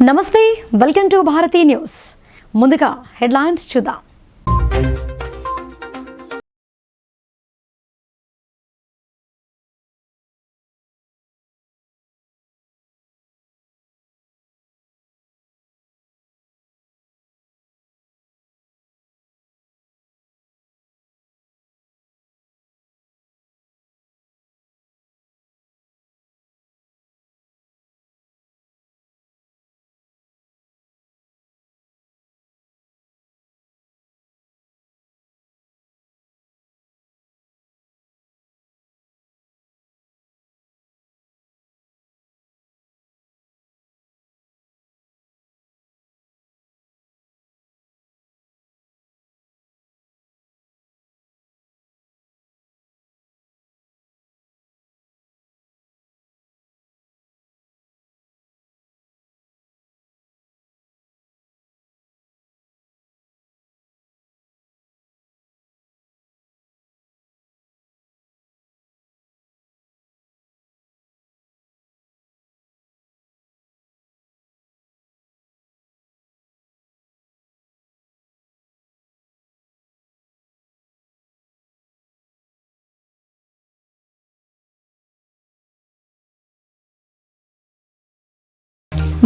నమస్తే, welcome to Bharati news. ముందుగా headlines చూద్దాం.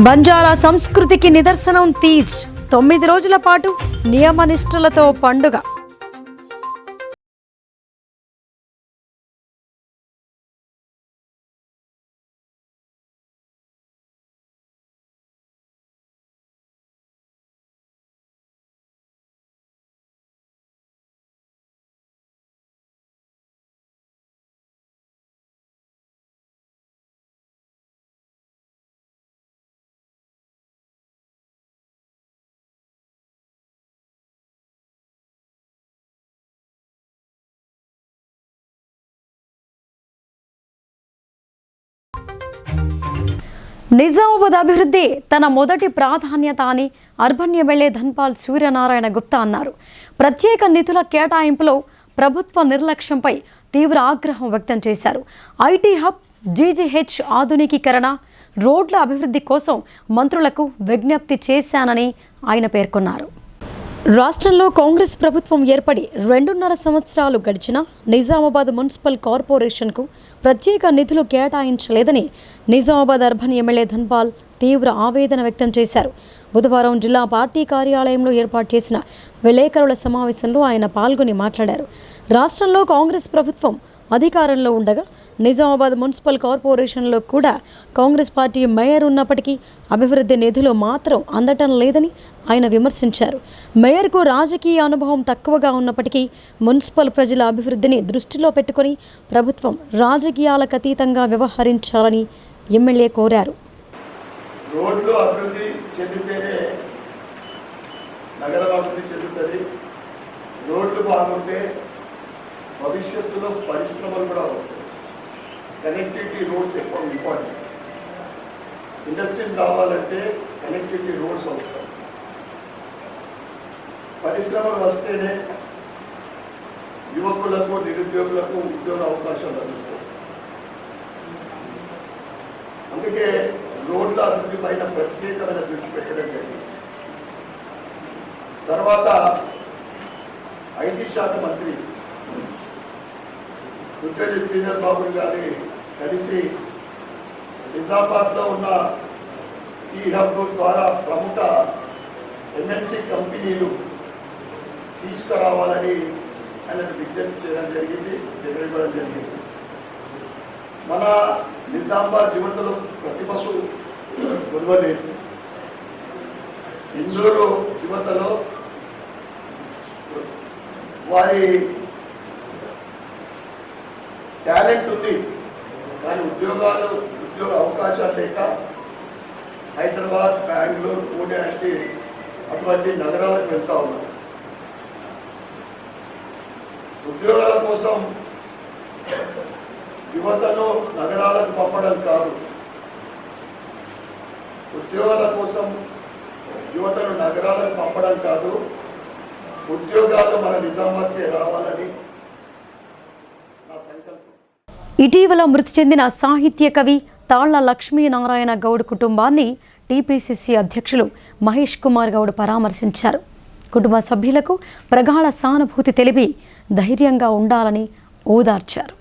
బంజారా సంస్కృతికి నిదర్శనం తీజ్. 9 రోజుల పాటు నియమనిష్టలతో పండుగ. నిజామాబాద్ అభివృద్ధి తన మొదటి ప్రాధాన్యత అని అర్బన్ ఎమ్మెల్యే ధన్పాల్ సూర్యనారాయణ గుప్తా అన్నారు. ప్రత్యేక నిధుల కేటాయింపులో ప్రభుత్వ నిర్లక్ష్యంపై తీవ్ర ఆగ్రహం వ్యక్తం చేశారు. ఐటీ హబ్, జీజీహెచ్ ఆధునికీకరణ, రోడ్ల అభివృద్ధి కోసం మంత్రులకు విజ్ఞప్తి చేశానని ఆయన పేర్కొన్నారు. రాష్ట్రంలో కాంగ్రెస్ ప్రభుత్వం ఏర్పడి 2.5 సంవత్సరాలు గడిచినా నిజామాబాద్ మున్సిపల్ కార్పొరేషన్కు ప్రత్యేక నిధులు కేటాయించలేదని నిజామాబాద్ అర్బన్ ఎమ్మెల్యే ధన్పాల్ తీవ్ర ఆవేదన వ్యక్తం చేశారు. బుధవారం జిల్లా పార్టీ కార్యాలయంలో ఏర్పాటు చేసిన విలేకరుల సమావేశంలో ఆయన పాల్గొని మాట్లాడారు. రాష్ట్రంలో కాంగ్రెస్ ప్రభుత్వం అధికారంలో ఉండగా నిజామాబాద్ మున్సిపల్ కార్పొరేషన్లో కూడా కాంగ్రెస్ పార్టీ మేయర్ ఉన్నప్పటికీ అభివృద్ధి నిధులు మాత్రం అందటం లేదని ఆయన విమర్శించారు. మేయర్కు రాజకీయ అనుభవం తక్కువగా ఉన్నప్పటికీ మున్సిపల్ ప్రజల అభివృద్ధిని దృష్టిలో పెట్టుకుని ప్రభుత్వం రాజకీయాలకు అతీతంగా వ్యవహరించాలని ఎమ్మెల్యే కోరారు. రోడ్లు అభివృద్ధి చెందితేనే నగరం అభివృద్ధి చెందుతుంది. రోడ్లు బాగుంటే భవిష్యత్తులో పరిశ్రమలు కూడా వస్తాయి. కనెక్టివిటీ రోడ్స్ ఎక్కువ ఇంపార్టెంట్. ఇండస్ట్రీస్ రావాలంటే కనెక్టివిటీ రోడ్స్ అవసరం. పరిశ్రమలు వస్తేనే యువకులకు, నిరుద్యోగులకు ఉద్యోగ అవకాశాలు లభిస్తాయి. అందుకే రోడ్ల అభివృద్ధి పైన ప్రత్యేకమైన దృష్టి పెట్టడం జరిగింది. తర్వాత ఐటీ శాఖ మంత్రి దుర్గడి శ్రీధర్ బాబు గారి కలిసి నిజామాబాద్లో ఉన్న ఈ హబ్ ద్వారా ప్రముఖ ఎంఎన్సీ కంపెనీలు తీసుకురావాలని ఆయనకు విజ్ఞప్తి చేయడం జరిగింది, తెలియజేయడం జరిగింది. మన నిజామాబాద్ యువతలో ప్రతిభకు కొలవలేదు. ఇందూరు యువతలో వారి టాలెంట్ ఉంది, కానీ ఉద్యోగ అవకాశాలు లేక హైదరాబాద్, బెంగళూరు, పూణే అంటే అటువంటి నగరాలకు వెళ్తూ ఉన్నారు. ఉద్యోగాల కోసం యువతను నగరాలకు పంపడం కాదు, ఉద్యోగాల కోసం యువతను నగరాలకు పంపడం కాదు, ఉద్యోగాలు మన నిజామాబాద్కి రావాలని నా సంకల్పం. ఇటీవల మృతి చెందిన సాహిత్య కవి తాళ్ల లక్ష్మీనారాయణ గౌడ్ కుటుంబాన్ని టీపీసీసీ అధ్యక్షులు మహేష్ కుమార్ గౌడ్ పరామర్శించారు. కుటుంబ సభ్యులకు ప్రగాఢ సానుభూతి తెలిపి ధైర్యంగా ఉండాలని ఓదార్చారు.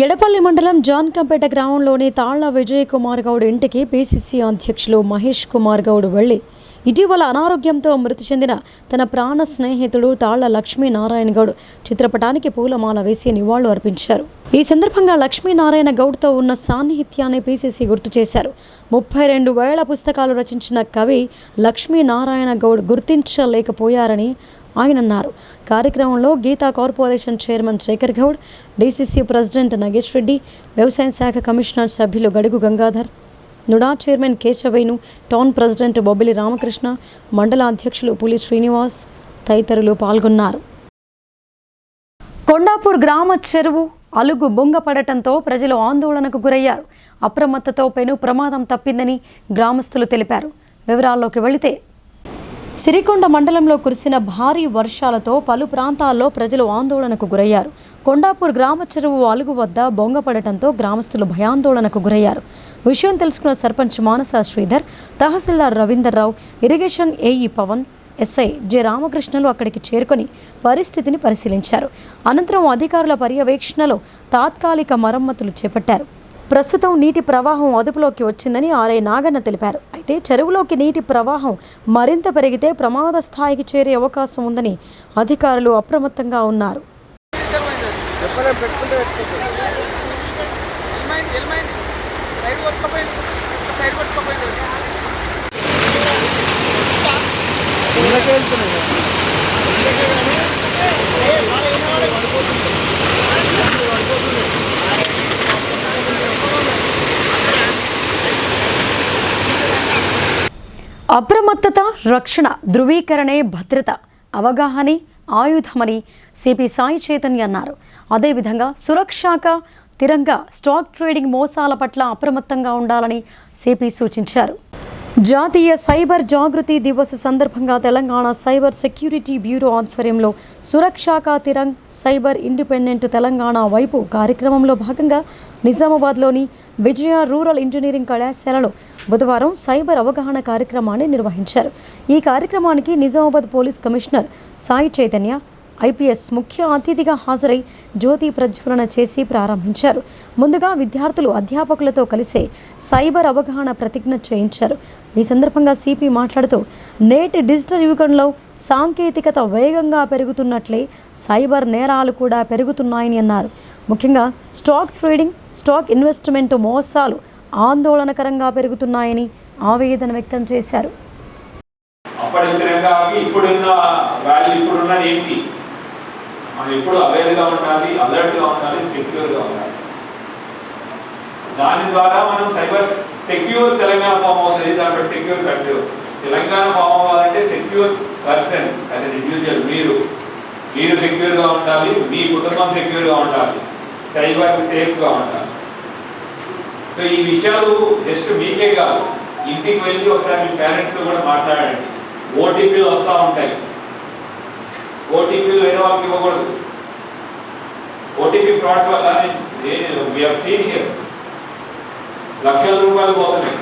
ఎడపల్లి మండలం జాన్కంపేట గ్రామంలోని తాళ్ల విజయ్ కుమార్ గౌడ్ ఇంటికి పీసీసీ అధ్యక్షులు మహేష్ కుమార్ గౌడ్ వెళ్లి ఇటీవల అనారోగ్యంతో మృతి చెందిన తన ప్రాణ స్నేహితుడు తాళ్ల లక్ష్మీనారాయణ గౌడ్ చిత్రపటానికి పూలమాల వేసి నివాళులు అర్పించారు. ఈ సందర్భంగా లక్ష్మీనారాయణ గౌడ్తో ఉన్న సాన్నిహిత్యాన్ని పీసీసీ గుర్తు చేశారు. 32,000 పుస్తకాలు రచించిన కవి లక్ష్మీనారాయణ గౌడ్ గుర్తించలేకపోయారని ఆయన అన్నారు. కార్యక్రమంలో Geetha corporation chairman Shekhar Goud, DCC president Nagesh Reddy, వ్యవసాయ శాఖ కమిషనర్ సభ్యులు Gadugu Gangadhar, NUDA chairman Keshavenu, town president Bobbili Ramakrishna, మండల అధ్యక్షులు పులి శ్రీనివాస్ తదితరులు పాల్గొన్నారు. కొండాపూర్ గ్రామ చెరువు అలుగు బొంగపడటంతో ప్రజలు ఆందోళనకు గురయ్యారు. అప్రమత్తతో పెను ప్రమాదం తప్పిందని గ్రామస్తులు తెలిపారు. వివరాల్లోకి వెళితే సిరికొండ మండలంలో కురిసిన భారీ వర్షాలతో పలు ప్రాంతాల్లో ప్రజలు ఆందోళనకు గురయ్యారు. కొండాపూర్ గ్రామ చెరువు అలుగు వద్ద బొంగపడటంతో గ్రామస్తులు భయాందోళనకు గురయ్యారు. విషయం తెలుసుకున్న sarpanch Manasa Sridhar, tahsildar Ravinder Rao, irrigation AE Pavan, SI J రామకృష్ణలు అక్కడికి చేరుకొని పరిస్థితిని పరిశీలించారు. అనంతరం అధికారుల పర్యవేక్షణలో తాత్కాలిక మరమ్మతులు చేపట్టారు. ప్రస్తుతం నీటి ప్రవాహం అదుపులోకి వచ్చిందని ఆర్ఐ నాగన్న తెలిపారు. అయితే చెరువులోకి నీటి ప్రవాహం మరింత పెరిగితే ప్రమాద స్థాయికి చేరే అవకాశం ఉందని అధికారులు అప్రమత్తంగా ఉన్నారు. అప్రమత్తత, రక్షణ, ధృవీకరణే భద్రత, అవగాహనే ఆయుధమని సిపి సాయి చైతన్య అన్నారు. అదేవిధంగా సురక్షాక తిరంగా స్టాక్ ట్రేడింగ్ మోసాల పట్ల అప్రమత్తంగా ఉండాలని సిపి సూచించారు. జాతీయ సైబర్ జాగృతి దివస్ సందర్భంగా తెలంగాణ సైబర్ సెక్యూరిటీ బ్యూరో ఆధ్వర్యంలో సురక్షాక తిరంగ్ సైబర్ ఇండిపెండెంట్ తెలంగాణ వైపు కార్యక్రమంలో భాగంగా నిజామాబాద్లోని విజయ రూరల్ ఇంజనీరింగ్ కళాశాలలో బుధవారం సైబర్ అవగాహన కార్యక్రమాన్ని నిర్వహించారు. ఈ కార్యక్రమానికి Nizamabad police commissioner Sai Chaitanya IPS ముఖ్య అతిథిగా హాజరై జ్యోతి ప్రజ్వలన చేసి ప్రారంభించారు. ముందుగా విద్యార్థులు అధ్యాపకులతో కలిసి సైబర్ అవగాహన ప్రతిజ్ఞ చేయించారు. ఈ సందర్భంగా సిపి మాట్లాడుతూ నేటి డిజిటల్ యుగంలో సాంకేతికత వేగంగా పెరుగుతున్నట్లే సైబర్ నేరాలు కూడా పెరుగుతున్నాయని అన్నారు. ముఖ్యంగా స్టాక్ ట్రేడింగ్, స్టాక్ ఇన్వెస్ట్మెంట్ మోసాలు ఆందోళనకరంగా పెరుగుతున్నాయని ఆవేదన వ్యక్తం చేశారు. మనం ఎప్పుడు అవేర్గా ఉండాలి, అలర్ట్గా ఉండాలి, సెక్యూర్గా ఉండాలి. దాని ద్వారా మనం సైబర్ సెక్యూర్ తెలంగాణ ఫామ్ అవుతుంది. దాని బట్టి సెక్యూర్ కంట్రీ తెలంగాణ ఫామ్ అవ్వాలంటే secure person as an individual మీరు సెక్యూర్గా ఉండాలి, మీ కుటుంబం సెక్యూర్గా ఉండాలి, సైబర్ సేఫ్గా ఉండాలి. సో ఈ విషయాలు జస్ట్ మీకే కాదు, ఇంటికి వెళ్ళి ఒకసారి మీ పేరెంట్స్తో కూడా మాట్లాడండి. ఓటీపీలు వస్తూ ఉంటాయి, ఓటీపీలు వేరే వాళ్ళకి ఇవ్వకూడదు. ఓటీపీ ఫ్రాడ్స్ వల్ల లక్షల రూపాయలు పోతున్నాయి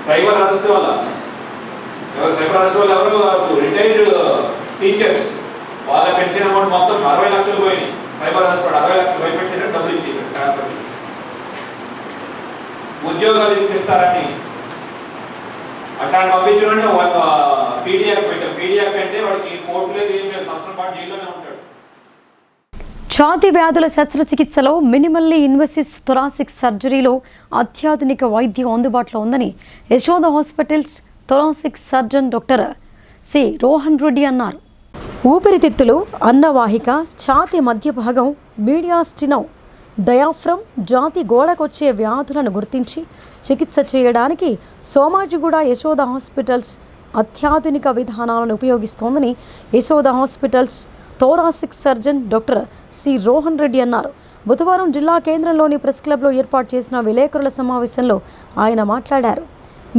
సైబర్ అరెస్ట్ వల్ల. ఎవరు రిటైర్డ్ టీచర్స్, వాళ్ళ పెన్షన్ అమౌంట్ మొత్తం 60 లక్షలు పోయినాయి. సైబర్ అరెస్ట్ 60 లక్షలు భయపెట్టిన డబ్బులు ఇచ్చేసారు. ఉద్యోగాలు ఇప్పిస్తారని అట్లాంటి పంపించడం పీడియాక్ పెట్టాం. పీడియాక్ అంటే వాడికి కోర్టు లేదు, ఏం లేదు, సంవత్సరం పాటు జైల్లోనే ఉంటాడు. ఛాతీ వ్యాధుల శస్త్రచికిత్సలో మినిమల్లీ ఇన్వెసివ్ థొరాసిక్ సర్జరీలో అత్యాధునిక వైద్యం అందుబాటులో ఉందని Yashoda hospitals thoracic surgeon doctor C Rohan Reddy అన్నారు. ఊపిరితిత్తులు, అన్నవాహిక, ఛాతీ మధ్య భాగం, మీడియాస్టినో, డయాఫ్రమ్, జాతి గోడకొచ్చే వ్యాధులను గుర్తించి చికిత్స చేయడానికి సోమాజిగూడ యశోద హాస్పిటల్స్ అత్యాధునిక విధానాలను ఉపయోగిస్తోందని Yashoda hospitals thoracic surgeon doctor C Rohan Reddy అన్నారు. బుధవారం జిల్లా కేంద్రంలోని ప్రెస్ క్లబ్లో ఏర్పాటు చేసిన విలేకరుల సమావేశంలో ఆయన మాట్లాడారు.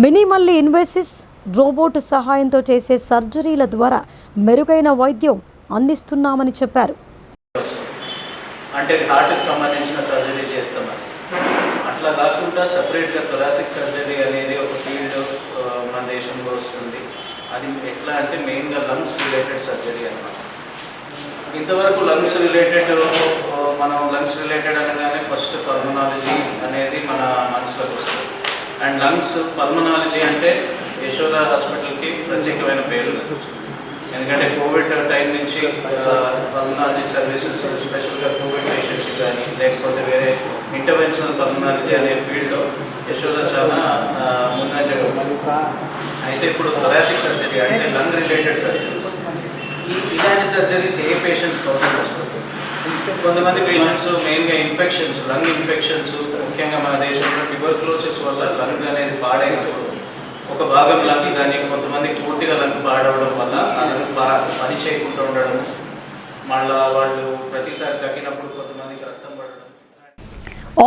మినిమల్లీ ఇన్వేసివ్ రోబోట్ సహాయంతో చేసే సర్జరీల ద్వారా మెరుగైన వైద్యం అందిస్తున్నామని చెప్పారు. అంటే హార్ట్కి సంబంధించిన సర్జరీ చేస్తున్నారు. అట్లా కాకుండా సపరేట్గా థొరాసిక్ సర్జరీ అనేది ఒక ఫీల్డ్ మన దేశంలో వస్తుంది. అది ఎట్లా అంటే మెయిన్గా లంగ్స్ రిలేటెడ్ సర్జరీ అన్నమాట. ఇంతవరకు లంగ్స్ రిలేటెడ్ అనగానే ఫస్ట్ పల్మనాలజీ అనేది మన మనసులోకి వస్తుంది. అండ్ లంగ్స్ పల్మనాలజీ అంటే యశోద హాస్పిటల్కి ప్రత్యేకమైన పేరు. ఎందుకంటే కోవిడ్ టైం నుంచి పల్మనాలజీ సర్వీసెస్ స్పెషల్గా కోవిడ్ పేషెంట్స్ కానీ లేకపోతే వేరే ఇంటర్వెన్షనల్ పల్మనాలజీ అనే ఫీల్డ్లో యశోద చాలా ముందంజగా ఉంది. అయితే ఇప్పుడు థొరాసిక్ సర్జరీ అంటే లంగ్ రిలేటెడ్ సర్జరీస్, ఇలాంటి సర్జరీస్ ఏ పేషెంట్స్ కోసం వస్తుంది? కొంతమంది పేషెంట్స్ మెయిన్గా ఇన్ఫెక్షన్స్, లంగ్ ఇన్ఫెక్షన్స్, ముఖ్యంగా మన దేశంలో ట్యూబర్క్లోసిస్ వల్ల లంగ్ అనేది పాడైనప్పుడు ఒక భాగం లంగ్ కానీ కొంతమంది పూర్తిగా లంగ్ పాడవడం వల్ల ఆ లంగ్ పని చేయకుండా ఉండడం, మళ్ళీ వాళ్ళు ప్రతిసారి తగ్గినప్పుడు కొంతమందికి రక్తం పడడం.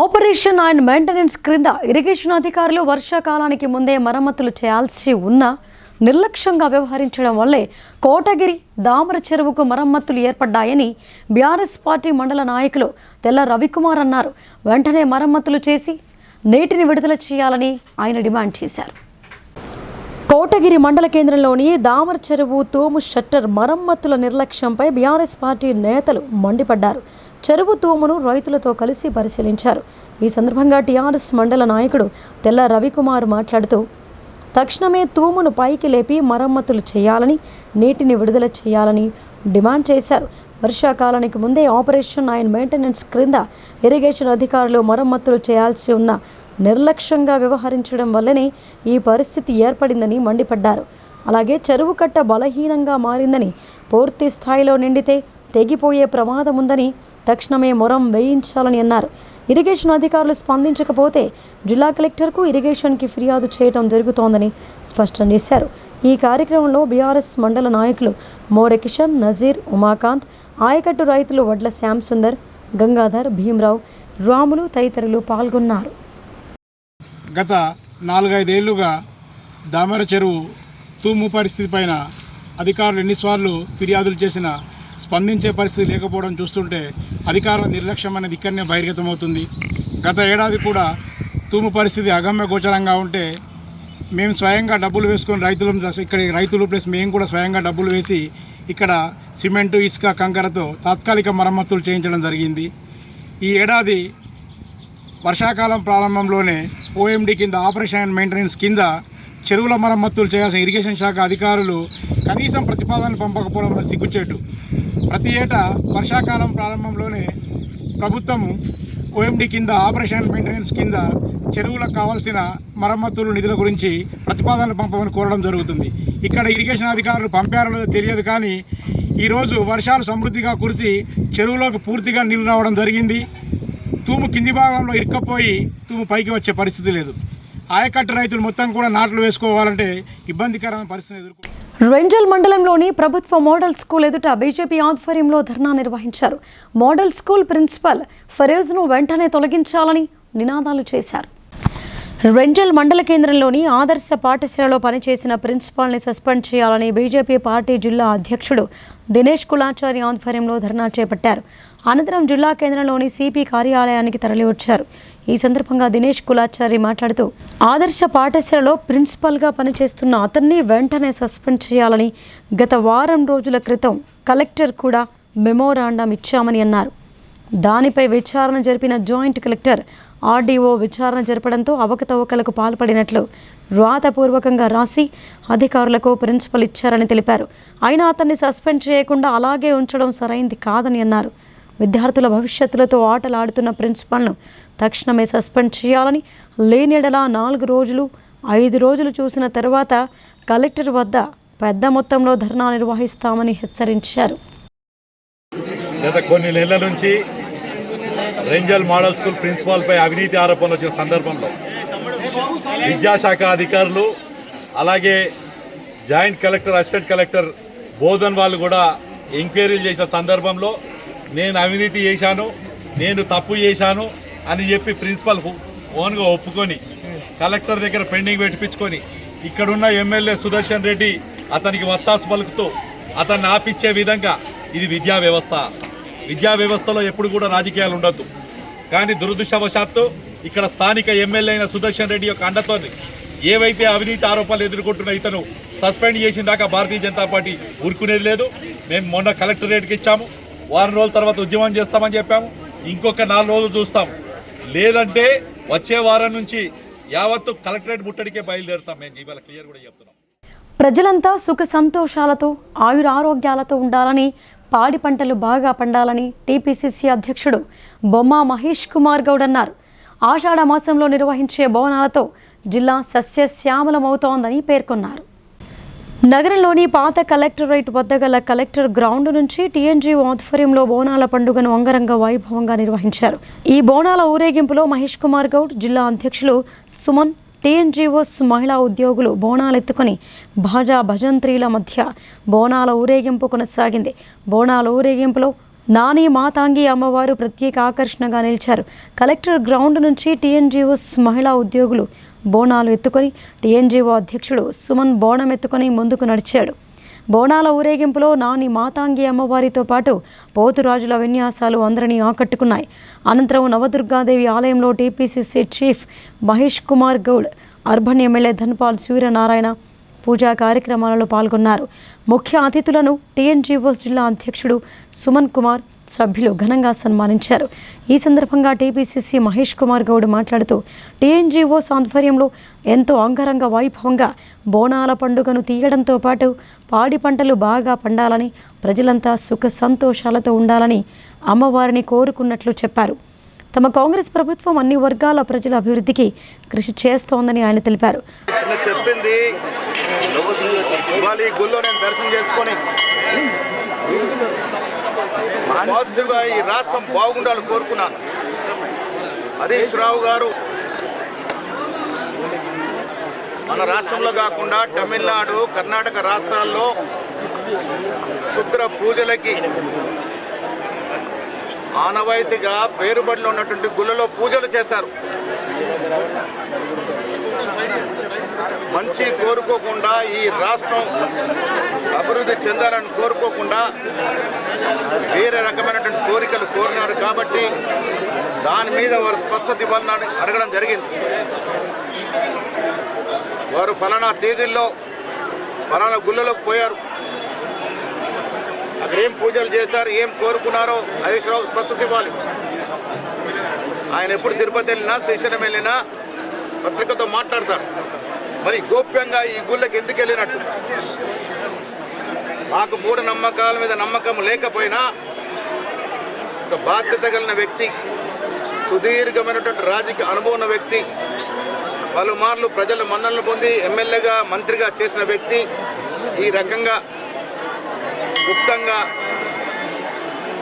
ఆపరేషన్ అండ్ మెయింటెనెన్స్ క్రింద ఇరిగేషన్ అధికారులు వర్షాకాలానికి ముందే మరమ్మతులు చేయాల్సి ఉన్న నిర్లక్ష్యంగా వ్యవహరించడం వల్లే కోటగిరి దామర చెరువుకు మరమ్మతులు ఏర్పడ్డాయని బీఆర్ఎస్ పార్టీ మండల నాయకులు తెల్ల రవికుమార్ అన్నారు. వెంటనే మరమ్మతులు చేసి నీటిని విడుదల చేయాలని ఆయన డిమాండ్ చేశారు. కోటగిరి మండల కేంద్రంలోని దామర చెరువు తూము షట్టర్ మరమ్మతుల నిర్లక్ష్యంపై బీఆర్ఎస్ పార్టీ నేతలు మండిపడ్డారు. చెరువు తూమును రైతులతో కలిసి పరిశీలించారు. ఈ సందర్భంగా టీఆర్ఎస్ మండల నాయకుడు తెల్ల రవికుమార్ మాట్లాడుతూ తక్షణమే తూమును పైకి లేపి మరమ్మతులు చేయాలని, నీటిని విడుదల చేయాలని డిమాండ్ చేశారు. వర్షాకాలానికి ముందే ఆపరేషన్ అండ్ మెయింటెనెన్స్ క్రింద ఇరిగేషన్ అధికారులు మరమ్మతులు చేయాల్సి ఉన్న నిర్లక్ష్యంగా వ్యవహరించడం వల్లనే ఈ పరిస్థితి ఏర్పడిందని మండిపడ్డారు. అలాగే చెరువు కట్ట బలహీనంగా మారిందని, పూర్తి స్థాయిలో నిండితే తెగిపోయే ప్రమాదం ఉందని తక్షణమే మొరం వేయించాలని అన్నారు. ఇరిగేషన్ అధికారులు స్పందించకపోతే జిల్లా కలెక్టర్కు ఇరిగేషన్కి ఫిర్యాదు చేయడం జరుగుతోందని స్పష్టం చేశారు. ఈ కార్యక్రమంలో బీఆర్ఎస్ మండల నాయకులు మోరె కిషన్, నజీర్, ఉమాకాంత్, ఆయకట్టు రైతులు వడ్ల శ్యామ్ సుందర్, గంగాధర్, భీమరావు, రాములు తదితరులు పాల్గొన్నారు. గత 4-5 ఏళ్లుగా దామర చెరువు తూము పరిస్థితి పైన అధికారులు ఎన్నిసార్లు ఫిర్యాదులు చేసినా స్పందించే పరిస్థితి లేకపోవడం చూస్తుంటే అధికారుల నిర్లక్ష్యం అనేది ఇక్కడనే బహిర్గతమవుతుంది. గత ఏడాది కూడా తూము పరిస్థితి అగమ్య గోచరంగా ఉంటే మేము స్వయంగా డబ్బులు వేసుకొని ఇక్కడ రైతులు ప్లస్ మేము కూడా స్వయంగా డబ్బులు వేసి ఇక్కడ సిమెంటు, ఇసుక, కంకరతో తాత్కాలిక మరమ్మతులు చేయించడం జరిగింది. ఈ ఏడాది వర్షాకాలం ప్రారంభంలోనే ఓఎండి కింద ఆపరేషన్ అండ్ మెయింటెనెన్స్ కింద చెరువుల మరమ్మతులు చేయాల్సిన ఇరిగేషన్ శాఖ అధికారులు కనీసం ప్రతిపాదనలు పంపకపోవడం వల్ల సిగ్గుచేటు. ప్రతి ఏటా వర్షాకాలం ప్రారంభంలోనే ప్రభుత్వం ఓఎండి కింద ఆపరేషన్ అండ్ మెయింటెనెన్స్ కింద చెరువులకు కావాల్సిన మరమ్మతులు నిధుల గురించి ప్రతిపాదనలు పంపమని కోరడం జరుగుతుంది. ఇక్కడ ఇరిగేషన్ అధికారులు పంపారో తెలియదు, కానీ ఈరోజు వర్షాలు సమృద్ధిగా కురిసి చెరువులోకి పూర్తిగా నీళ్లు రావడం జరిగింది. తూము కింది భాగంలో ఇరుక్కపోయి తూము పైకి వచ్చే పరిస్థితి లేదు. ఆయకట్టు రైతులు మొత్తం కూడా నాట్లు వేసుకోవాలంటే ఇబ్బందికరమైన పరిస్థితిని ఎదుర్కొంటారు. రెంజల్ మండలంలోని ప్రభుత్వ మోడల్ స్కూల్ ఎదుట బీజేపీ ఆధ్వర్యంలో ధర్నా నిర్వహించారు. మోడల్ స్కూల్ ప్రిన్సిపల్ ఫరేజ్ను వెంటనే తొలగించాలని నినాదాలు చేశారు. రెంజల్ మండల కేంద్రంలోని ఆదర్శ పాఠశాలలో పనిచేసిన ప్రిన్సిపాల్ని సస్పెండ్ చేయాలని బీజేపీ పార్టీ జిల్లా అధ్యక్షుడు దినేష్ కులాచారి ఆధ్వర్యంలో ధర్నా చేపట్టారు. అనంతరం జిల్లా కేంద్రంలోని సిపి కార్యాలయానికి తరలివచ్చారు. ఈ సందర్భంగా దినేష్ కులాచారి మాట్లాడుతూ ఆదర్శ పాఠశాలలో ప్రిన్సిపల్గా పనిచేస్తున్న అతన్ని వెంటనే సస్పెండ్ చేయాలని గత వారం రోజుల క్రితం కలెక్టర్ కూడా మెమోరాండం ఇచ్చామని అన్నారు. దానిపై విచారణ జరిపిన జాయింట్ కలెక్టర్ ఆర్డీఓ విచారణ జరపడంతో అవకతవకలకు పాల్పడినట్లు వ్రాతపూర్వకంగా రాసి అధికారులకు ప్రిన్సిపల్ ఇచ్చారని తెలిపారు. అయినా అతన్ని సస్పెండ్ చేయకుండా అలాగే ఉంచడం సరైంది కాదని అన్నారు. విద్యార్థుల భవిష్యత్తులతో ఆటలాడుతున్న ప్రిన్సిపల్ను తక్షణమే సస్పెండ్ చేయాలని, లేనియడలా 4 రోజులు 5 రోజులు చూసిన తర్వాత కలెక్టర్ వద్ద పెద్ద మొత్తంలో ధర్నా నిర్వహిస్తామని హెచ్చరించారు. గత కొన్ని నెలల నుంచి రెంజల్ మోడల్ స్కూల్ ప్రిన్సిపాల్పై అవినీతి ఆరోపణలు వచ్చిన సందర్భంలో విద్యాశాఖ అధికారులు అలాగే joint collector, assistant collector Bodhan వాళ్ళు కూడా ఎంక్వైరీలు చేసిన సందర్భంలో నేను అవినీతి చేశాను, నేను తప్పు చేశాను అని చెప్పి ప్రిన్సిపల్ ఓన్గా ఒప్పుకొని కలెక్టర్ దగ్గర పెండింగ్ పెట్టించుకొని ఇక్కడున్న ఎమ్మెల్యే సుదర్శన్ రెడ్డి అతనికి వత్తాసు పలుకుతూ అతన్ని ఆపిచ్చే విధంగా ఇది విద్యా వ్యవస్థ. విద్యా వ్యవస్థలో ఎప్పుడు కూడా రాజకీయాలు ఉండొద్దు. కానీ దురదృష్టవశాత్తు ఇక్కడ స్థానిక ఎమ్మెల్యే అయిన సుదర్శన్ రెడ్డి యొక్క అండతో ఏవైతే అవినీతి ఆరోపణలు ఎదుర్కొంటున్న ఇతను సస్పెండ్ చేసిన దాకా భారతీయ జనతా పార్టీ ఊరుకునేది లేదు. మేము మొన్న కలెక్టరేట్కి ఇచ్చాము, వారం రోజుల తర్వాత ఉద్యమం చేస్తామని చెప్పాము. ఇంకొక 4 రోజులు చూస్తాం, లేదంటే వచ్చే వారం నుంచి యావత్తు కలెక్టరేట్ ముట్టడికే బయలుదేరుతాం. మేము ఇవాళ క్లియర్ కూడా చెప్తున్నాం. ప్రజలంతా సుఖ సంతోషాలతో ఆయురారోగ్యాలతో ఉండాలని, పాడి పంటలు బాగా పండాలని టీపీసీసీ అధ్యక్షుడు బొమ్మ మహేష్ కుమార్ గౌడ్ అన్నారు. ఆషాఢ మాసంలో నిర్వహించే బోనాలతో జిల్లా సస్యశ్యామలమవుతోందని పేర్కొన్నారు. నగరంలోని పాత కలెక్టరేట్ వద్ద గల కలెక్టర్ గ్రౌండ్ నుంచి టీఎన్జీఓ ఆధ్వర్యంలో బోనాల పండుగను అంగరంగ వైభవంగా నిర్వహించారు. ఈ బోనాల ఊరేగింపులో మహేష్ కుమార్ గౌడ్, జిల్లా అధ్యక్షులు సుమన్, టీఎన్జీఓస్ మహిళా ఉద్యోగులు బోనాలెత్తుకుని భాజా భజంత్రీల మధ్య బోనాల ఊరేగింపు కొనసాగింది. బోనాల ఊరేగింపులో నాని మాతాంగి అమ్మవారు ప్రత్యేక ఆకర్షణగా నిలిచారు. కలెక్టర్ గ్రౌండ్ నుంచి టీఎన్జీఓస్ మహిళా ఉద్యోగులు బోనాలు ఎత్తుకొని టీఎన్జీఓ అధ్యక్షుడు సుమన్ బోనం ఎత్తుకొని ముందుకు నడిచాడు. బోనాల ఊరేగింపులో నాని మాతాంగి అమ్మవారితో పాటు పోతురాజుల విన్యాసాలు అందరినీ ఆకట్టుకున్నాయి. అనంతరం నవదుర్గాదేవి ఆలయంలో TPCC chief Mahesh Kumar Goud, urban MLA Dhanpal Suryanarayana పూజా కార్యక్రమాలలో పాల్గొన్నారు. ముఖ్య అతిథులను టీఎన్జీఓస్ జిల్లా అధ్యక్షుడు సుమన్ కుమార్, సభ్యులు ఘనంగా సన్మానించారు. ఈ సందర్భంగా టీపీసీసీ మహేష్ కుమార్ గౌడ్ మాట్లాడుతూ టీఎన్జీఓస్ ఆధ్వర్యంలో ఎంతో అంగరంగ వైభవంగా బోనాల పండుగను తీయడంతో పాటు పాడి పంటలు బాగా పండాలని, ప్రజలంతా సుఖ సంతోషాలతో ఉండాలని అమ్మవారిని కోరుకున్నట్లు చెప్పారు. తమ కాంగ్రెస్ ప్రభుత్వం అన్ని వర్గాల ప్రజల అభివృద్ధికి కృషి చేస్తోందని ఆయన తెలిపారు. చెప్పింది ఈ గుళ్ళో నేను దర్శనం చేసుకొని పాజిటివ్గా ఈ రాష్ట్రం బాగుండాలని కోరుకున్నాను. హరీష్ రావు గారు మన రాష్ట్రంలో కాకుండా తమిళనాడు, కర్ణాటక రాష్ట్రాల్లో శుద్ర పూజలకి ఆనవాయితీగా పేరుబడిలో ఉన్నటువంటి గుళ్ళలో పూజలు చేశారు. మంచి కోరుకోకుండా, ఈ రాష్ట్రం అభివృద్ధి చెందాలని కోరుకోకుండా వేరే రకమైనటువంటి కోరికలు కోరినారు. కాబట్టి దాని మీద వారు స్పష్టత ఇవ్వాలని అడగడం జరిగింది. వారు ఫలానా తేదీల్లో ఫలానా గుళ్ళలోకి పోయారు, అక్కడ ఏం పూజలు చేశారు, ఏం కోరుకున్నారో హరీష్ రావు స్పష్టత ఇవ్వాలి. ఆయన ఎప్పుడు తిరుపతి వెళ్ళినా, శ్రీశైలం వెళ్ళినా పత్రికతో మాట్లాడతారు. మరి గోప్యంగా ఈ గుళ్ళకి ఎందుకు వెళ్ళినట్టు? మాకు మూఢనమ్మకాల మీద నమ్మకం లేకపోయినా ఒక బాధ్యత కలిగిన వ్యక్తి, సుదీర్ఘమైనటువంటి రాజకీయ అనుభవం ఉన్న వ్యక్తి, పలుమార్లు ప్రజల మన్ననలు పొంది ఎమ్మెల్యేగా, మంత్రిగా చేసిన వ్యక్తి ఈ రకంగా గుప్తంగా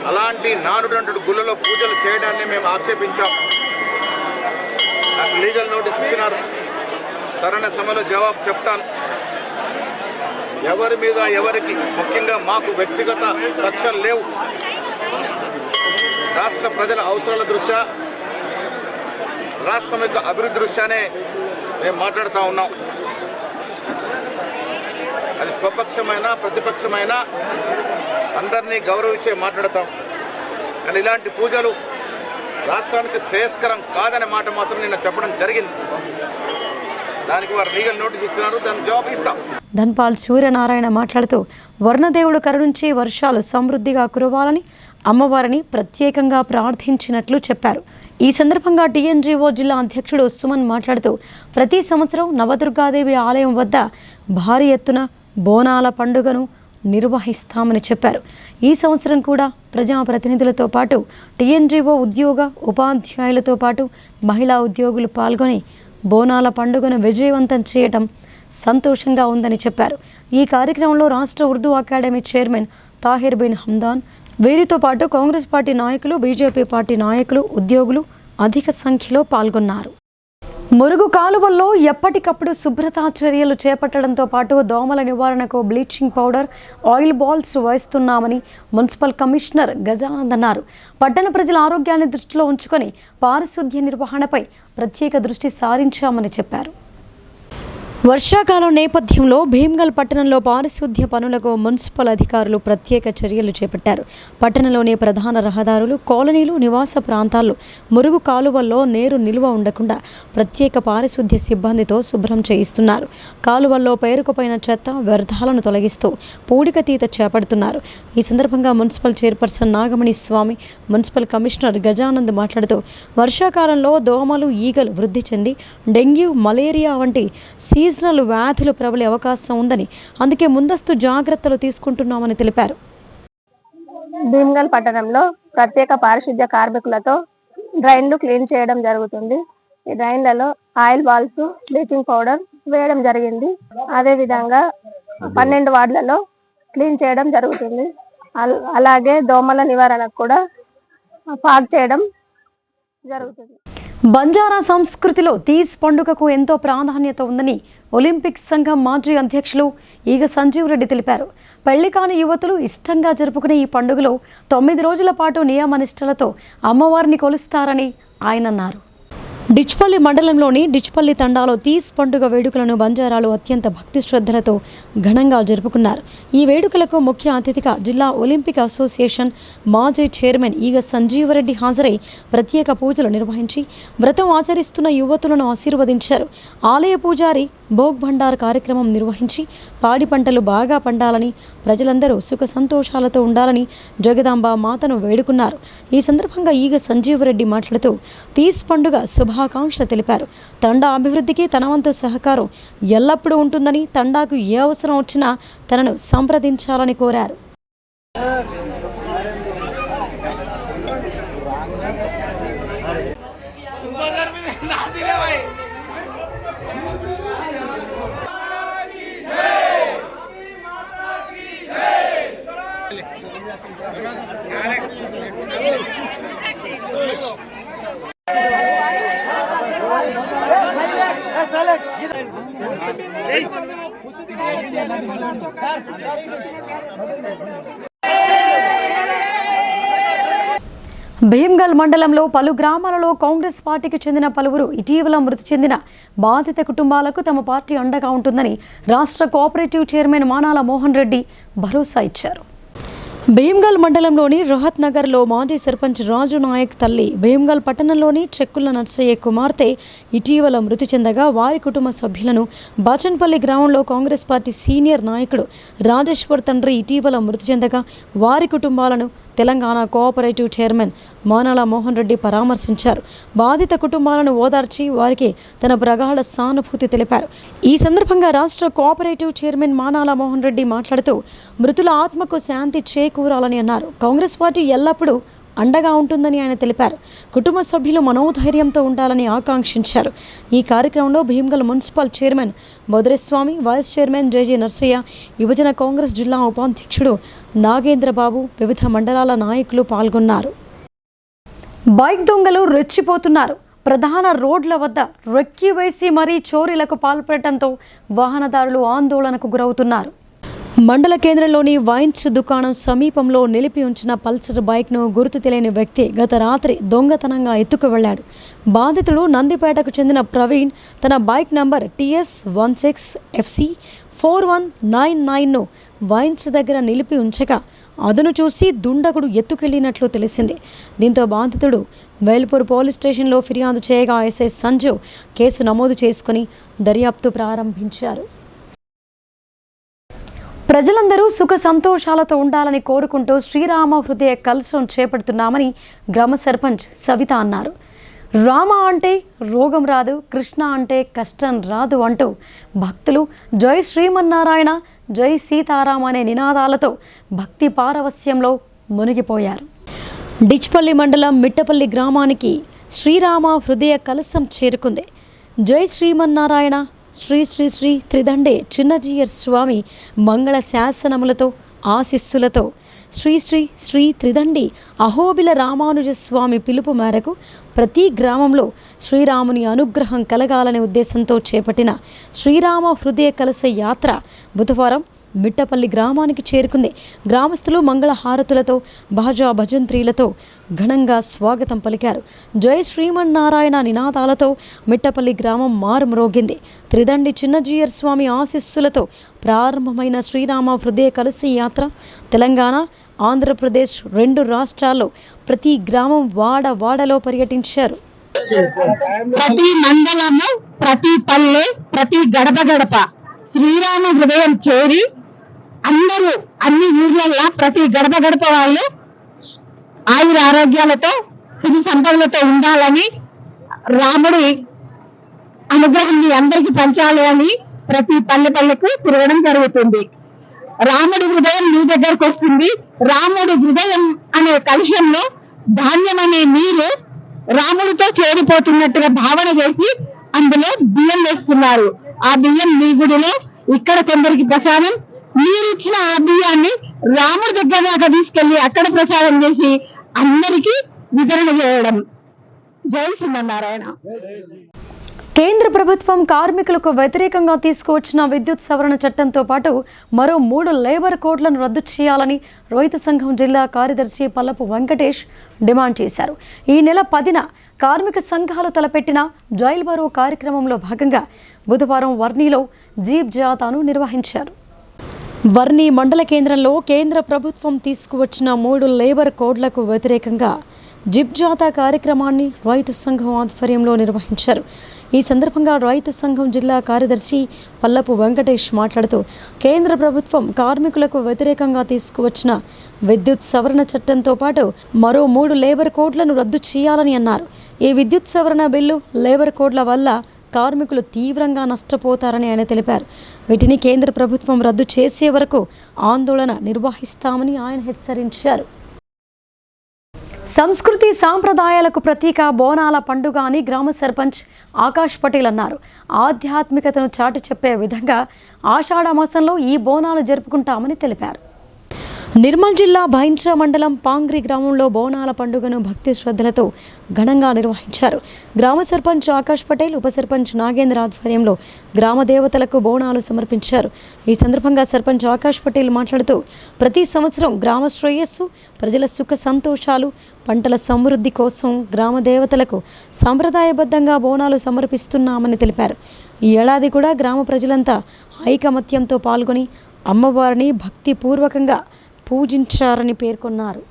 అలాంటి నానుడు గుళ్ళలో పూజలు చేయడాన్ని మేము ఆక్షేపించాం. నాకు లీగల్ నోటీస్ ఇచ్చినారు. సరైన సమయంలో జవాబు చెప్తాను. ఎవరి మీద ఎవరికి, ముఖ్యంగా మాకు వ్యక్తిగత కక్షలు లేవు. రాష్ట్ర ప్రజల అవసరాల దృష్ట్యా, రాష్ట్రం యొక్క అభివృద్ధి దృష్ట్యానే మేము మాట్లాడుతూ ఉన్నాం. అది స్వపక్షమైన ప్రతిపక్షమైన అందరినీ గౌరవించే మాట్లాడతాం. కానీ ఇలాంటి పూజలు రాష్ట్రానికి శ్రేయస్కరం కాదనే మాట మాత్రం నిన్న చెప్పడం జరిగింది. దానికి వారు లీగల్ నోటీస్ ఇస్తున్నారు, దానికి జవాబు ఇస్తాం. ధన్పాల్ సూర్యనారాయణ మాట్లాడుతూ వర్ణదేవుడు కరుణించి వర్షాలు సమృద్ధిగా కురవాలని అమ్మవారిని ప్రత్యేకంగా ప్రార్థించినట్లు చెప్పారు. ఈ సందర్భంగా టీఎన్జీఓ జిల్లా అధ్యక్షుడు సుమన్ మాట్లాడుతూ ప్రతి సంవత్సరం నవదుర్గాదేవి ఆలయం వద్ద భారీ ఎత్తున బోనాల పండుగను నిర్వహిస్తామని చెప్పారు. ఈ సంవత్సరం కూడా ప్రజాప్రతినిధులతో పాటు టీఎన్జీఓ ఉద్యోగ ఉపాధ్యాయులతో పాటు మహిళా ఉద్యోగులు పాల్గొని బోనాల పండుగను విజయవంతం చేయటం సంతోషంగా ఉందని చెప్పారు. ఈ కార్యక్రమంలో రాష్ట్ర ఉర్దూ అకాడమీ చైర్మన్ తాహిర్ బిన్ హమ్దాన్, వీరితో పాటు కాంగ్రెస్ పార్టీ నాయకులు, బీజేపీ పార్టీ నాయకులు, ఉద్యోగులు అధిక సంఖ్యలో పాల్గొన్నారు. మురుగు కాలువల్లో ఎప్పటికప్పుడు శుభ్రతా చర్యలు చేపట్టడంతో పాటు దోమల నివారణకు బ్లీచింగ్ పౌడర్, ఆయిల్ బాల్స్ వేస్తున్నామని మున్సిపల్ కమిషనర్ గజానంద్ అన్నారు. పట్టణ ప్రజల ఆరోగ్యాన్ని దృష్టిలో ఉంచుకొని పారిశుద్ధ్య నిర్వహణపై ప్రత్యేక దృష్టి సారించామని చెప్పారు. వర్షాకాలం నేపథ్యంలో భీమ్గల్ పట్టణంలో పారిశుద్ధ్య పనులకు మున్సిపల్ అధికారులు ప్రత్యేక చర్యలు చేపట్టారు. పట్టణంలోని ప్రధాన రహదారులు, కాలనీలు, నివాస ప్రాంతాల్లో మురుగు కాలువల్లో నీరు నిల్వ ఉండకుండా ప్రత్యేక పారిశుద్ధ్య సిబ్బందితో శుభ్రం చేయిస్తున్నారు. కాలువల్లో పేరుకుపోయిన చెత్త, వ్యర్థాలను తొలగిస్తూ పూడికతీత చేపడుతున్నారు. ఈ సందర్భంగా మున్సిపల్ చైర్పర్సన్ నాగమణి స్వామి, మున్సిపల్ కమిషనర్ గజానంద్ మాట్లాడుతూ వర్షాకాలంలో దోమలు, ఈగలు వృద్ధి చెంది డెంగ్యూ, మలేరియా వంటి సీజనల్ వ్యాధులు ప్రబలే అవకాశం ఉందని, అందుకే ముందస్తు జాగ్రత్తలు తీసుకుంటున్నామని తెలిపారు. భీమ్గల్ పట్టణంలో ప్రత్యేక పారిశుద్ధ్య కార్మికులతో డ్రైన్లు క్లీన్ చేయడం జరుగుతుంది. ఈ డ్రైన్లలో ఆయిల్ బాల్స్, బ్లీచింగ్ పౌడర్ వేయడం జరిగింది. అదే విధంగా 12 వార్డులలో క్లీన్ చేయడం జరుగుతుంది. అలాగే దోమల నివారణకు కూడా ఫాగ్ చేయడం జరుగుతుంది. బంజారా సంస్కృతిలో తీజ్ పండుగకు ఎంతో ప్రాధాన్యత ఉందని ఒలింపిక్స్ సంఘం మాజీ అధ్యక్షులు ఈగ సంజీవ్ రెడ్డి తెలిపారు. పెళ్లి కాని యువతులు ఇష్టంగా జరుపుకునే ఈ పండుగలో 9 రోజుల పాటు నియమనిష్టలతో అమ్మవారిని కొలుస్తారని ఆయన అన్నారు. డిచ్పల్లి మండలంలోని డిచ్పల్లి తండాలో తీజ్ పండుగ వేడుకలను బంజారాలు అత్యంత భక్తి శ్రద్ధలతో ఘనంగా జరుపుకున్నారు. ఈ వేడుకలకు ముఖ్య అతిథిగా జిల్లా ఒలింపిక్ అసోసియేషన్ మాజీ చైర్మన్ ఈగ సంజీవరెడ్డి హాజరై ప్రత్యేక పూజలు నిర్వహించి వ్రతం ఆచరిస్తున్న యువతులను ఆశీర్వదించారు. ఆలయ పూజారి భోగ్ భండార్ కార్యక్రమం నిర్వహించి పాడి పంటలు బాగా పండాలని, ప్రజలందరూ సుఖ సంతోషాలతో ఉండాలని జగదాంబ మాతను వేడుకున్నారు. ఈ సందర్భంగా ఈగ సంజీవరెడ్డి మాట్లాడుతూ తీజ్ పండుగ శుభాకాంక్షలు తెలిపారు. తండా అభివృద్ధికి తన వంతు సహకారం ఎల్లప్పుడూ ఉంటుందని, తండాకు ఏ అవసరం వచ్చినా తనను సంప్రదించాలని కోరారు. భీమ్గల్ మండలంలో పలు గ్రామాలలో కాంగ్రెస్ పార్టీకి చెందిన పలువురు ఇటీవల మృతి చెందిన బాధిత కుటుంబాలకు తమ పార్టీ అండగా ఉంటుందని రాష్ట్ర కోఆపరేటివ్ చైర్మన్ మానాల మోహన్ రెడ్డి భరోసా ఇచ్చారు. భీమ్గల్ మండలంలోని రోహత్ నగర్లో మాజీ సర్పంచ్ రాజు నాయక్ తల్లి, భీమ్గల్ పట్టణంలోని చెక్కుల నర్సయ్య కుమార్తె ఇటీవల మృతి చెందగా వారి కుటుంబ సభ్యులను బాచన్పల్లి గ్రామంలో కాంగ్రెస్ పార్టీ సీనియర్ నాయకుడు రాజేశ్వర్ తండ్రి ఇటీవల మృతి చెందగా వారి కుటుంబాలను తెలంగాణ కోఆపరేటివ్ చైర్మన్ మానాల మోహన్ రెడ్డి పరామర్శించారు. బాధిత కుటుంబాలను ఓదార్చి వారికి తన ప్రగాఢ సానుభూతి తెలిపారు. ఈ సందర్భంగా రాష్ట్ర కోఆపరేటివ్ చైర్మన్ మానాల మోహన్ రెడ్డి మాట్లాడుతూ మృతుల ఆత్మకు శాంతి చేకూరాలని అన్నారు. కాంగ్రెస్ పార్టీ ఎల్లప్పుడూ అండగా ఉంటుందని ఆయన తెలిపారు. కుటుంబ సభ్యులు మనోధైర్యంతో ఉండాలని ఆకాంక్షించారు. ఈ కార్యక్రమంలో Bheemgal municipal chairman Bodareswamy, vice chairman JJ Narsaiah, యువజన కాంగ్రెస్ జిల్లా ఉపాధ్యక్షుడు నాగేంద్రబాబు, వివిధ మండలాల నాయకులు పాల్గొన్నారు. బైక్ దొంగలు రెచ్చిపోతున్నారు. ప్రధాన రోడ్ల వద్ద రెక్కి వేసి మరీ చోరీలకు పాల్పడటంతో వాహనదారులు ఆందోళనకు గురవుతున్నారు. మండల కేంద్రంలోని వైన్స్ దుకాణం సమీపంలో నిలిపి ఉంచిన పల్సర్ బైక్ను గుర్తు తెలియని వ్యక్తి గత రాత్రి దొంగతనంగా ఎత్తుకు వెళ్లాడు. బాధితుడు నందిపేటకు చెందిన ప్రవీణ్ తన బైక్ నంబర్ TS16FC 4199ను వైన్స్ దగ్గర నిలిపి ఉంచగా అదును చూసి దుండగుడు ఎత్తుకెళ్లినట్లు తెలిసింది. దీంతో బాధితుడు వేల్పూర్ పోలీస్ స్టేషన్లో ఫిర్యాదు చేయగా ఎస్ఐ సంజు కేసు నమోదు చేసుకుని దర్యాప్తు ప్రారంభించారు. ప్రజలందరూ సుఖ సంతోషాలతో ఉండాలని కోరుకుంటూ శ్రీరామ హృదయ కలశం చేపడుతున్నామని గ్రామ సర్పంచ్ సవిత అన్నారు. రామ అంటే రోగం రాదు, కృష్ణ అంటే కష్టం రాదు అంటూ భక్తులు జై శ్రీమన్నారాయణ, జై సీతారాం అనే నినాదాలతో భక్తి పారవస్యంలో మునిగిపోయారు. డిచ్పల్లి మండలం మిట్టపల్లి గ్రామానికి శ్రీరామ హృదయ కలశం చేరుకుంది. జై శ్రీమన్నారాయణ, శ్రీ శ్రీ శ్రీ త్రిదండే చిన్నజీయర్ స్వామి మంగళ శాసనములతో ఆశీస్సులతో శ్రీ శ్రీ శ్రీ త్రిదండి అహోబిల రామానుజ స్వామి పిలుపు మేరకు ప్రతి గ్రామంలో శ్రీరాముని అనుగ్రహం కలగాలనే ఉద్దేశంతో చేపట్టిన శ్రీరామ హృదయ కలశ యాత్ర బుధవారం మిట్టపల్లి గ్రామానికి చేరుకుంది. గ్రామస్తులు మంగళ హారతులతో, బాజా భజంత్రీలతో ఘనంగా స్వాగతం పలికారు. జై శ్రీమన్నారాయణ నినాదాలతో మిట్టపల్లి గ్రామం మారుమ్రోగింది. త్రిదండి చిన్నజీయర్ స్వామి ఆశీస్సులతో ప్రారంభమైన శ్రీరామ హృదయ కలసి యాత్ర తెలంగాణ, ఆంధ్రప్రదేశ్ 2 రాష్ట్రాల్లో ప్రతి గ్రామం వాడలో పర్యటించారు. ప్రతి మండలము, ప్రతి పల్లె, ప్రతి గడప శ్రీరామ హృదయం చేరి అందరూ అన్ని ఊర్లల్లో ప్రతి గడప వాళ్ళు ఆయుర ఆరోగ్యాలతో సిరి సంపదలతో ఉండాలని, రాముడి అనుగ్రహాన్ని అందరికీ పంచాలి అని ప్రతి పల్లెకు తిరగడం జరుగుతుంది. రాముడి హృదయం మీ దగ్గరకు వస్తుంది. రాముడి హృదయం అనే కలుషంలో ధాన్యం అనే నీరు రాముడితో చేరిపోతున్నట్టుగా భావన చేసి అందులో బియ్యం వేస్తున్నారు. ఆ బియ్యం మీ గుడిలో, ఇక్కడ కొందరికి ప్రసాదం, మీరు ఇచ్చిన ఆ బియ్యాన్ని రాముడి దగ్గర దాకా తీసుకెళ్లి అక్కడ ప్రసాదం చేసి అందరికీ వితరణ చేయడం. జై శ్రీమన్నారాయణ. కేంద్ర ప్రభుత్వం కార్మికులకు వ్యతిరేకంగా తీసుకువచ్చిన విద్యుత్ సవరణ చట్టంతో పాటు మరో 3 లేబర్ కోడ్లను రద్దు చేయాలని రైతు సంఘం జిల్లా కార్యదర్శి పల్లపు వెంకటేష్ డిమాండ్ చేశారు. ఈ నెల 10న కార్మిక సంఘాలు తలపెట్టిన జైల్ బరో కార్యక్రమంలో భాగంగా బుధవారం వర్ణిలో జీప్ జాతాను నిర్వహించారు. వర్ణి మండల కేంద్రంలో కేంద్ర ప్రభుత్వం తీసుకువచ్చిన 3 లేబర్ కోడ్లకు వ్యతిరేకంగా జిప్ జాతా కార్యక్రమాన్ని రైతు సంఘం ఆధ్వర్యంలో నిర్వహించారు. ఈ సందర్భంగా రైతు సంఘం జిల్లా కార్యదర్శి పల్లపు వెంకటేష్ మాట్లాడుతూ కేంద్ర ప్రభుత్వం కార్మికులకు వ్యతిరేకంగా తీసుకువచ్చిన విద్యుత్ సవరణ చట్టంతో పాటు మరో 3 లేబర్ కోడ్లను రద్దు చేయాలని అన్నారు. ఈ విద్యుత్ సవరణ బిల్లు, లేబర్ కోడ్ల వల్ల కార్మికులు తీవ్రంగా నష్టపోతారని ఆయన తెలిపారు. వీటిని కేంద్ర ప్రభుత్వం రద్దు చేసే వరకు ఆందోళన నిర్వహిస్తామని ఆయన హెచ్చరించారు. సంస్కృతి సాంప్రదాయాలకు ప్రతీక బోనాల పండుగ అని గ్రామ సర్పంచ్ ఆకాష్ పటేల్ అన్నారు. ఆధ్యాత్మికతను చాటి చెప్పే విధంగా ఆషాఢ మాసంలో ఈ బోనాలు జరుపుకుంటామని తెలిపారు. నిర్మల్ జిల్లా భైంచా మండలం పాంగ్రి గ్రామంలో బోనాల పండుగను భక్తి శ్రద్ధలతో ఘనంగా నిర్వహించారు. గ్రామ సర్పంచ్ ఆకాష్ పటేల్, ఉప సర్పంచ్ నాగేంద్ర ఆధ్వర్యంలో గ్రామ దేవతలకు బోనాలు సమర్పించారు. ఈ సందర్భంగా సర్పంచ్ ఆకాష్ పటేల్ మాట్లాడుతూ ప్రతి సంవత్సరం గ్రామ శ్రేయస్సు, ప్రజల సుఖ సంతోషాలు, పంటల సమృద్ధి కోసం గ్రామ దేవతలకు సాంప్రదాయబద్ధంగా బోనాలు సమర్పిస్తున్నామని తెలిపారు. ఈ ఏడాది కూడా గ్రామ ప్రజలంతా ఐకమత్యంతో పాల్గొని అమ్మవారిని భక్తిపూర్వకంగా పూజించారని పేర్కొన్నారు.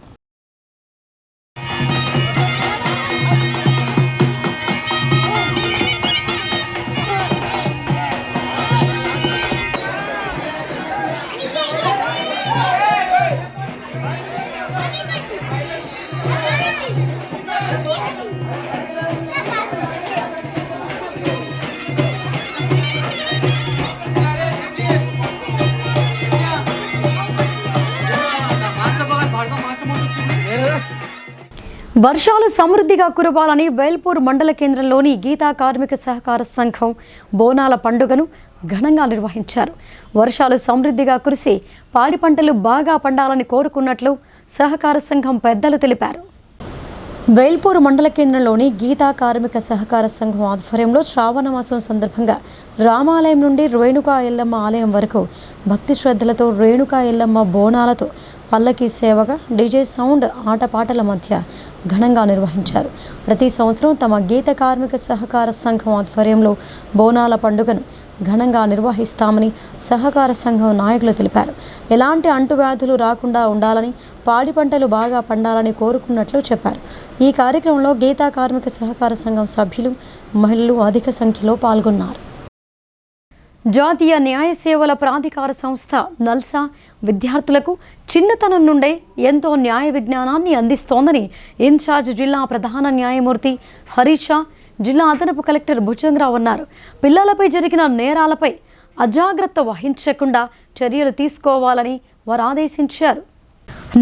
వర్షాలు సమృద్ధిగా కురవాలని వేల్పూర్ మండల కేంద్రంలోని గీతా కార్మిక సహకార సంఘం బోనాల పండుగను ఘనంగా నిర్వహించారు. వర్షాలు సమృద్ధిగా కురిసి పాడి పంటలు బాగా పండాలని కోరుకున్నట్లు సహకార సంఘం పెద్దలు తెలిపారు. వేల్పూర్ మండల కేంద్రంలోని గీతా కార్మిక సహకార సంఘం ఆధ్వర్యంలో శ్రావణ మాసం సందర్భంగా రామాలయం నుండి రేణుకా ఎల్లమ్మ ఆలయం వరకు భక్తి శ్రద్ధలతో రేణుకా ఎల్లమ్మ బోనాలతో పల్లకి సేవగా డీజే సౌండ్ ఆటపాటల మధ్య ఘనంగా నిర్వహించారు. ప్రతి సంవత్సరం తమ గీత కార్మిక సహకార సంఘం ఆధ్వర్యంలో బోనాల పండుగను ఘనంగా నిర్వహిస్తామని సహకార సంఘం నాయకులు తెలిపారు. ఎలాంటి అంటువ్యాధులు రాకుండా ఉండాలని, పాడి పంటలు బాగా పండాలని కోరుకున్నట్లు చెప్పారు. ఈ కార్యక్రమంలో గీతా కార్మిక సహకార సంఘం సభ్యులు, మహిళలు అధిక సంఖ్యలో పాల్గొన్నారు. జాతీయ న్యాయ సేవల ప్రాధికార సంస్థ నల్సా విద్యార్థులకు చిన్నతనం నుండే ఎంతో న్యాయ విజ్ఞానాన్ని అందిస్తోందని ఇన్ఛార్జ్ జిల్లా ప్రధాన న్యాయమూర్తి హరీషా, జిల్లా అదనపు కలెక్టర్ భుజంగరావు అన్నారు. పిల్లలపై జరిగిన నేరాలపై అజాగ్రత్త వహించకుండా చర్యలు తీసుకోవాలని వారు ఆదేశించారు.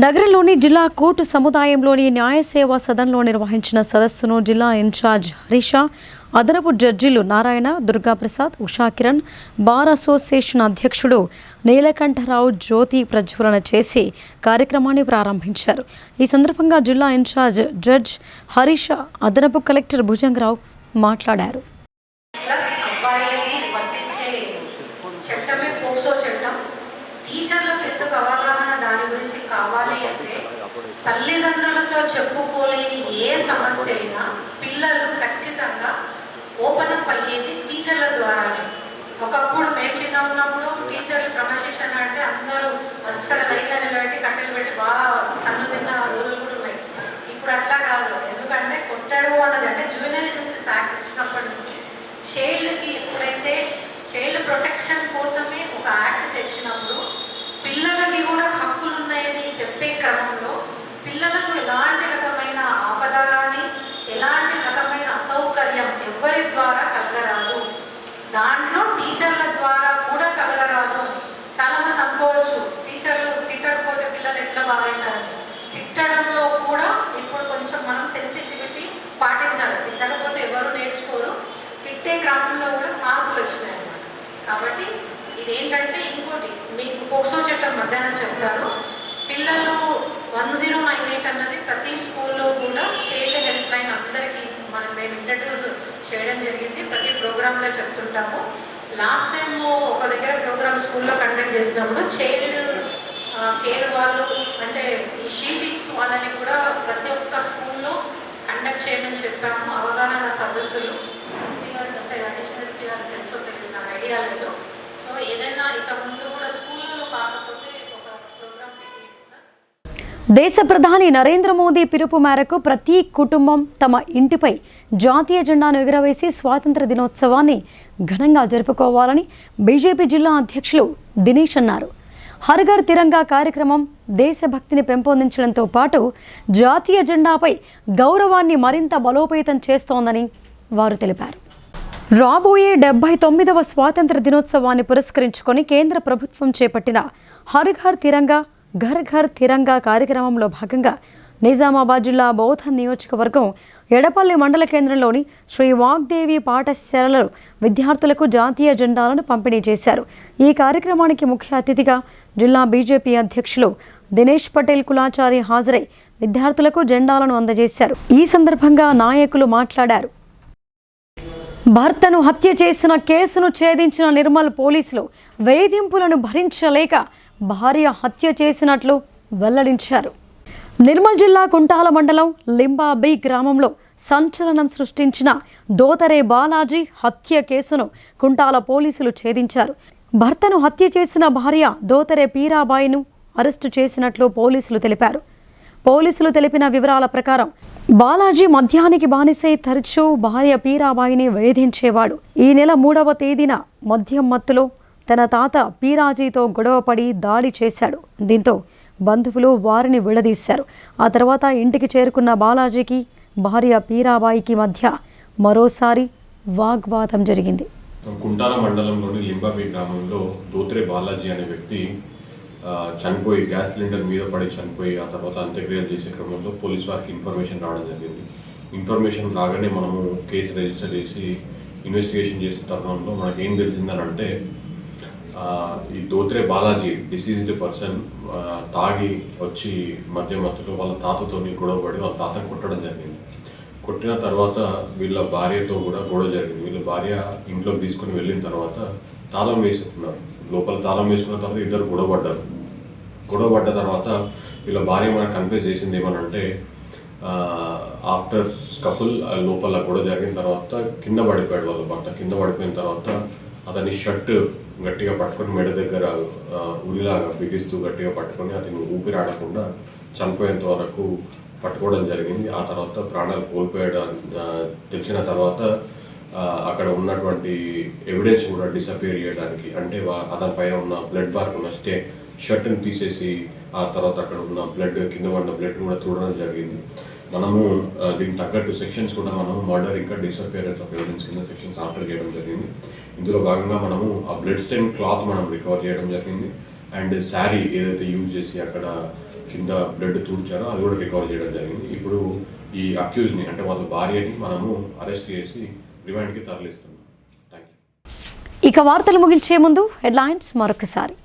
నగరంలోని జిల్లా కోర్టు సముదాయంలోని న్యాయ సేవా సదన్లో నిర్వహించిన సదస్సును జిల్లా ఇన్ఛార్జ్ హరీషా, అదనపు జడ్జీలు నారాయణ, దుర్గాప్రసాద్, ఉషాకిరణ్, బార్ అసోసియేషన్ అధ్యక్షుడు నీలకంఠరావు జ్యోతి ప్రజ్వలన చేసి కార్యక్రమాన్ని ప్రారంభించారు. ఈ సందర్భంగా జిల్లా ఇన్ఛార్జ్ జడ్జ్ హరీష, అదనపు కలెక్టర్ భుజంగరావు మాట్లాడారు. తల్లిదండ్రులతో టీచర్లతో చెప్పుకోలేని ఏ సమస్య అయినా పిల్లలు ఖచ్చితంగా ఓపెన్ అప్ అయ్యేది టీచర్ల ద్వారానే. ఒకప్పుడు మేము చిన్న ఉన్నప్పుడు టీచర్లు క్రమశిక్షణ అంటే అందరూ వరుసగా లైన్లో నిలబెట్టి కట్టెలు పెట్టి బాగా తను తిన్న రోజులు కూడా ఉన్నాయి. ఇప్పుడు అట్లా కాదు. ఎందుకంటే కొట్టడు అన్నది అంటే జూనియర్ జస్టిస్ యాక్ట్ వచ్చినప్పటి నుంచి చైల్డ్కి ఎప్పుడైతే చైల్డ్ ప్రొటెక్షన్ కోసమే ఒక యాక్ట్ తెచ్చినప్పుడు పిల్లలకి కూడా హక్కులు ఉన్నాయని చెప్పే క్రమంలో పిల్లలకు ఎలాంటి రకమైన ఆపద కానీ ఎలాంటి రకమైన అసౌకర్యం ఎవరి ద్వారా కలగరాదు, దాంట్లో టీచర్ల ద్వారా కూడా కలగరాదు. చాలామంది అనుకోవచ్చు టీచర్లు తిట్టకపోతే పిల్లలు ఎట్లా బాగవుతారని. తిట్టడంలో కూడా ఇప్పుడు కొంచెం మనం సెన్సిటివిటీ పాటించాలి. తిట్టకపోతే ఎవరు నేర్చుకోరు. తిట్టే క్రమంలో కూడా మార్పులు వచ్చినాయి అన్నమాట. కాబట్టి ఇదేంటంటే ఇంకోటి మీకు పోక్సో చట్టం మధ్యాహ్నం చెప్తారు. పిల్లలు 1098 అన్నది ప్రతి స్కూల్లో కూడా చైల్డ్ హెల్ప్ లైన్ అందరికీ మేము ఇంట్రడ్యూస్ చేయడం జరిగింది. ప్రతి ప్రోగ్రాంలో చెప్తుంటాము. లాస్ట్ టైం ఒక దగ్గర ప్రోగ్రామ్ స్కూల్లో కండక్ట్ చేసినప్పుడు చైల్డ్ కేర్ వాళ్ళు అంటే ఈ షీటింగ్స్ వాళ్ళని కూడా ప్రతి ఒక్క స్కూల్లో కండక్ట్ చేయడం చెప్పాము. అవగాహన సదస్సులు అంటే అడిషనల్ ఎస్పీ గారు తెలుసో తెలియదు, నాకు ఐడియా లేదు. సో ఏదైనా ఇక ముందు కూడా స్కూళ్ళలో కాకపోతే ఒక ప్రోగ్రామ్ పెట్టేయండి సార్. దేశ ప్రధాని నరేంద్ర మోదీ పిలుపు మేరకు ప్రతి కుటుంబం తమ ఇంటిపై జాతీయ జెండాను ఎగురవేసి స్వాతంత్ర దినోత్సవాన్ని ఘనంగా జరుపుకోవాలని బీజేపీ జిల్లా అధ్యక్షులు దినేష్ అన్నారు. హర్ ఘర్ తిరంగా కార్యక్రమం దేశభక్తిని పెంపొందించడంతో పాటు జాతీయ జెండాపై గౌరవాన్ని మరింత బలోపేతం చేస్తోందని వారు తెలిపారు. రాబోయే 79వ స్వాతంత్ర దినోత్సవాన్ని పురస్కరించుకొని కేంద్ర ప్రభుత్వం చేపట్టిన హర్ ఘర్ తిరంగా ఘర్ ఘర్ తిరంగా కార్యక్రమంలో భాగంగా నిజామాబాద్ జిల్లా బౌద్ధ నియోజకవర్గం ఎడపల్లి మండల కేంద్రంలోని శ్రీ వాగ్దేవి పాఠశాలలో విద్యార్థులకు జాతీయ జెండాలను పంపిణీ చేశారు. ఈ కార్యక్రమానికి ముఖ్య అతిథిగా జిల్లా బీజేపీ అధ్యక్షులు దినేష్ పటేల్ కులాచారి హాజరై విద్యార్థులకు జెండాలను అందజేశారు. ఈ సందర్భంగా నాయకులు మాట్లాడారు. భర్తను హత్య చేసిన కేసును ఛేదించిన నిర్మల్ పోలీసులు వేధింపులను భరించలేక భార్య హత్య చేసినట్లు వెల్లడించారు. నిర్మల్ జిల్లా కుంటాల మండలం లింబాబీ గ్రామంలో సంచలనం సృష్టించిన దోతరే బాలాజీ హత్య కేసును కుంటాల పోలీసులు ఛేదించారు. భర్తను హత్య చేసిన భార్య దోతరే పీరాబాయిను అరెస్టు చేసినట్లు పోలీసులు తెలిపారు. పోలీసులు తెలిపిన వివరాల ప్రకారం బాలాజీ మద్యానికి బానిసై తరచూ భార్య పీరాబాయిని వేధించేవాడు. ఈ నెల 3వ తేదీన మద్యం మత్తులో తన తాత పీరాజీతో గొడవపడి దాడి చేశాడు. దీంతో బంధువులు వారిని విడదీశారు. ఆ తర్వాత ఇంటికి చేరుకున్న బాలాజీకి భార్య పీరాబాయికి మధ్య మరోసారి వాగ్వాదం జరిగింది. కుంటాల మండలంలోని లింబాబీ గ్రామంలో దోత్రే బాలాజీ అనే వ్యక్తి చనిపోయి గ్యాస్ సిలిండర్ మీద పడి చనిపోయి ఆ తర్వాత అంత్యక్రియలు చేసే క్రమంలో పోలీస్ వారికి ఇన్ఫర్మేషన్ రావడం జరిగింది. ఇన్ఫర్మేషన్ రాగానే మనము కేసు రిజిస్టర్ చేసి ఇన్వెస్టిగేషన్ చేసిన తరుణంలో మనకి ఏం తెలిసిందని అంటే ఈ దోత్రే బాలాజీ డిసీజ్డ్ పర్సన్ తాగి వచ్చి మధ్యలో వాళ్ళ తాతతోని గొడవపడి వాళ్ళ తాతను కొట్టడం జరిగింది. కొట్టిన తర్వాత వీళ్ళ భార్యతో కూడా గొడవ జరిగింది. వీళ్ళ భార్య ఇంట్లోకి తీసుకొని వెళ్ళిన తర్వాత తాళం వేసుకున్నారు. లోపల తాళం వేసుకున్న తర్వాత ఇద్దరు గొడవపడ్డ తర్వాత వీళ్ళ భార్య మనకు కన్ఫ్యూజ్ చేసింది ఏమనంటే ఆఫ్టర్ స్కఫుల్ లోపల గొడవ జరిగిన తర్వాత కింద పడిపోయాడు వాళ్ళ భర్త. కింద పడిపోయిన తర్వాత అతని షర్ట్ గట్టిగా పట్టుకొని మెడ దగ్గర ఉరిలాగా బిగిస్తూ గట్టిగా పట్టుకొని అతను ఊపిరాడకుండా చనిపోయేంత వరకు పట్టుకోవడం జరిగింది. ఆ తర్వాత ప్రాణాలు కోల్పోయాడు తెలిసిన తర్వాత అక్కడ ఉన్నటువంటి ఎవిడెన్స్ కూడా డిసపియర్ చేయడానికి అంటే అతని పైన ఉన్న బ్లడ్ మార్క్ ఉన్న షర్ట్ని తీసేసి ఆ తర్వాత అక్కడ ఉన్న బ్లడ్ కింద పడిన బ్లడ్ కూడా చూడడం జరిగింది. మనము దీనికి తగ్గట్టు సెక్షన్స్ కూడా మనము మర్డర్ ఇంకా డిసపియరెన్స్ ఆఫ్ ఎవిడెన్స్ కింద సెక్షన్స్ ఆర్డర్ చేయడం జరిగింది. ఇందులో భాగంగా మనము ఆ బ్లడ్ స్టెయిన్ క్లాత్ మనం రికవర్ చేయడం జరిగింది. అండ్ శారీ ఏదైతే యూజ్ చేసి అక్కడ కింద బ్లడ్ తూడ్చారో అది కూడా రికవర్ చేయడం జరిగింది. ఇప్పుడు ఈ అక్యూజ్ని అంటే వాళ్ళ భార్యని మనము అరెస్ట్ చేసి రిమాండ్కి తరలిస్తున్నాం. Thank you. ఇక వార్తలు ముగించే ముందు హెడ్లైన్స్ మరొకసారి.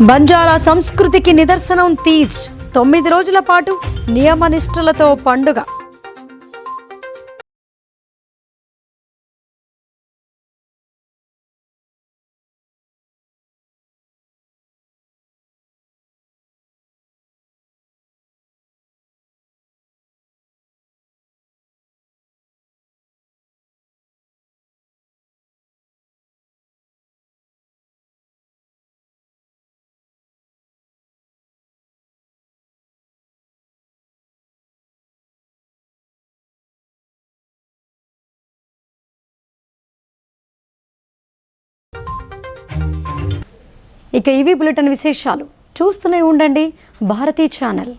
బంజారా సంస్కృతికి నిదర్శనం తీజ్. 9 రోజుల పాటు నియమనిష్ఠలతో పండుగ. ఇక ఇవి బులెటిన్ విశేషాలు. చూస్తూనే ఉండండి భారతీ ఛానల్.